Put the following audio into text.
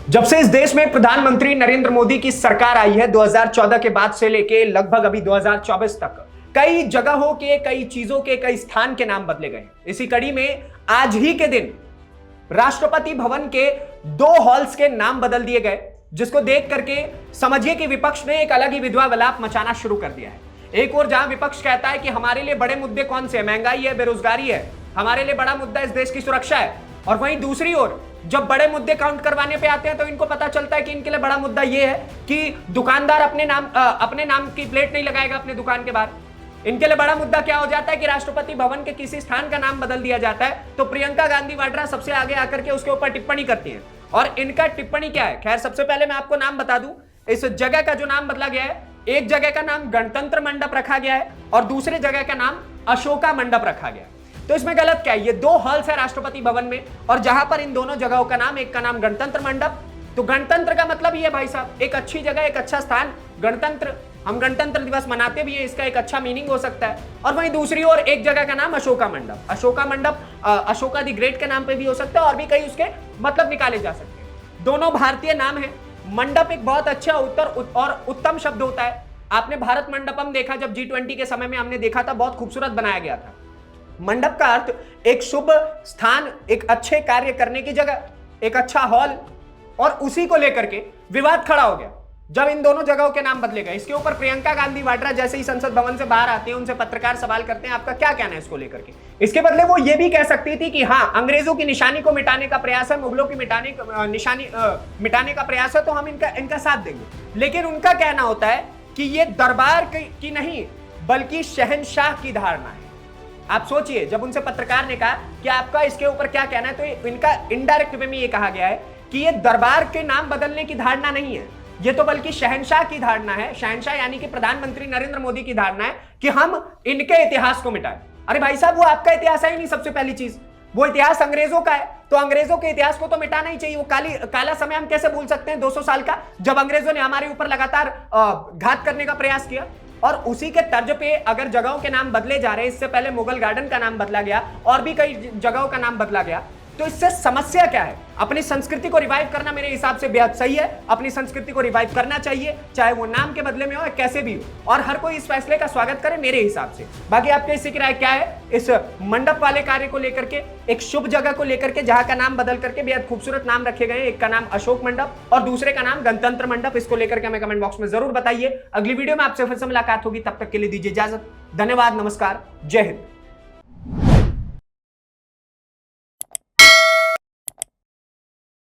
जब से इस देश में प्रधानमंत्री नरेंद्र मोदी की सरकार आई है 2014 के बाद से लेके लगभग अभी 2024 तक कई जगहों के, कई चीजों के, कई स्थान के नाम बदले गए। इसी कड़ी में आज ही के दिन राष्ट्रपति भवन के 2 हॉल्स के नाम बदल दिए गए, जिसको देख करके समझिए कि विपक्ष ने एक अलग ही विधवा विलाप मचाना शुरू कर दिया है। एक और जहां विपक्ष कहता है कि हमारे लिए बड़े मुद्दे कौन से हैं, महंगाई है, बेरोजगारी है, हमारे लिए बड़ा मुद्दा इस देश की सुरक्षा है, और वहीं दूसरी ओर जब बड़े मुद्दे काउंट करवाने पे आते हैं तो इनको पता चलता है कि इनके लिए बड़ा मुद्दा यह है कि दुकानदार अपने नाम की प्लेट नहीं लगाएगा अपने दुकान के बाहर। इनके लिए बड़ा मुद्दा क्या हो जाता है कि राष्ट्रपति भवन के किसी स्थान का नाम बदल दिया जाता है तो प्रियंका गांधी वाड्रा सबसे आगे आकर के उसके ऊपर टिप्पणी करती है। और इनका टिप्पणी क्या है, खैर सबसे पहले मैं आपको नाम बता दूं, इस जगह का जो नाम बदला गया है, एक जगह का नाम गणतंत्र मंडप रखा गया है और दूसरे जगह का नाम अशोका मंडप रखा गया है। तो इसमें गलत क्या है, ये 2 हॉल्स है राष्ट्रपति भवन में और जहां पर इन दोनों जगहों का नाम, एक का नाम गणतंत्र मंडप, तो गणतंत्र का मतलब ये भाई साहब एक अच्छी जगह, एक अच्छा स्थान, गणतंत्र, हम गणतंत्र दिवस मनाते भी हैं, इसका एक अच्छा मीनिंग हो सकता है। और वहीं दूसरी ओर एक जगह का नाम अशोका मंडप, अशोका मंडप अशोका द ग्रेट के नाम पे भी हो सकता है और भी कई उसके मतलब निकाले जा सकते हैं। दोनों भारतीय नाम है। मंडप एक बहुत अच्छा और उत्तम शब्द होता है। आपने भारत मंडपम देखा, जब G20 के समय में हमने देखा था, बहुत खूबसूरत बनाया गया था। मंडप का अर्थ एक शुभ स्थान, एक अच्छे कार्य करने की जगह, एक अच्छा हॉल, और उसी को लेकर के विवाद खड़ा हो गया जब इन दोनों जगहों के नाम बदले गए। इसके ऊपर प्रियंका गांधी वाड्रा जैसे ही संसद भवन से बाहर आती है, उनसे पत्रकार सवाल करते हैं आपका क्या कहना है इसको लेकर के। इसके बदले वो ये भी कह सकती थी कि हाँ, अंग्रेजों की निशानी को मिटाने का प्रयास है, मुगलों की निशानी मिटाने का प्रयास है, तो हम इनका साथ देंगे। लेकिन उनका कहना होता है कि ये दरबार की नहीं बल्कि शहंशाह की धारणा है। आप सोचिए, जब उनसे पत्रकार ने कहा कि आपका इसके ऊपर क्या कहना है, तो इनका इनडायरेक्ट वे में ये कहा गया है कि ये दरबार के नाम बदलने की धारणा नहीं है, ये तो बल्कि शहंशाह की धारणा है। शहंशाह यानी कि प्रधानमंत्री नरेंद्र मोदी की धारणा है कि हम इनके इतिहास को मिटाएं। अरे भाई साहब, वो आपका इतिहास है ही नहीं। सबसे पहली चीज, वो इतिहास अंग्रेजों का है, तो अंग्रेजों के इतिहास को तो मिटाना ही चाहिए। वो काला समय हम कैसे भूल सकते हैं 200 साल का, जब अंग्रेजों ने हमारे ऊपर लगातार घात करने का प्रयास किया। और उसी के तर्ज पे अगर जगहों के नाम बदले जा रहे हैं, इससे पहले मुगल गार्डन का नाम बदला गया और भी कई जगहों का नाम बदला गया, तो इससे समस्या क्या है? अपनी संस्कृति को रिवाइव करना मेरे हिसाब से बेहद सही है। अपनी संस्कृति को रिवाइव करना चाहिए, चाहे वो नाम के बदले में हो या कैसे भी हो, और हर कोई इस फैसले का स्वागत करे मेरे हिसाब से। बाकी आपके इससे की राय क्या है इस मंडप वाले कार्य को लेकर के, एक शुभ जगह को लेकर के जहां का नाम बदल करके बेहद खूबसूरत नाम रखे गए, एक का नाम अशोक मंडप और दूसरे का नाम गणतंत्र मंडप, इसको लेकर के हमें कमेंट बॉक्स में जरूर बताइए। अगली वीडियो में आपसे फिर से मुलाकात होगी, तब तक के लिए दीजिए इजाजत। धन्यवाद, नमस्कार, जय हिंद।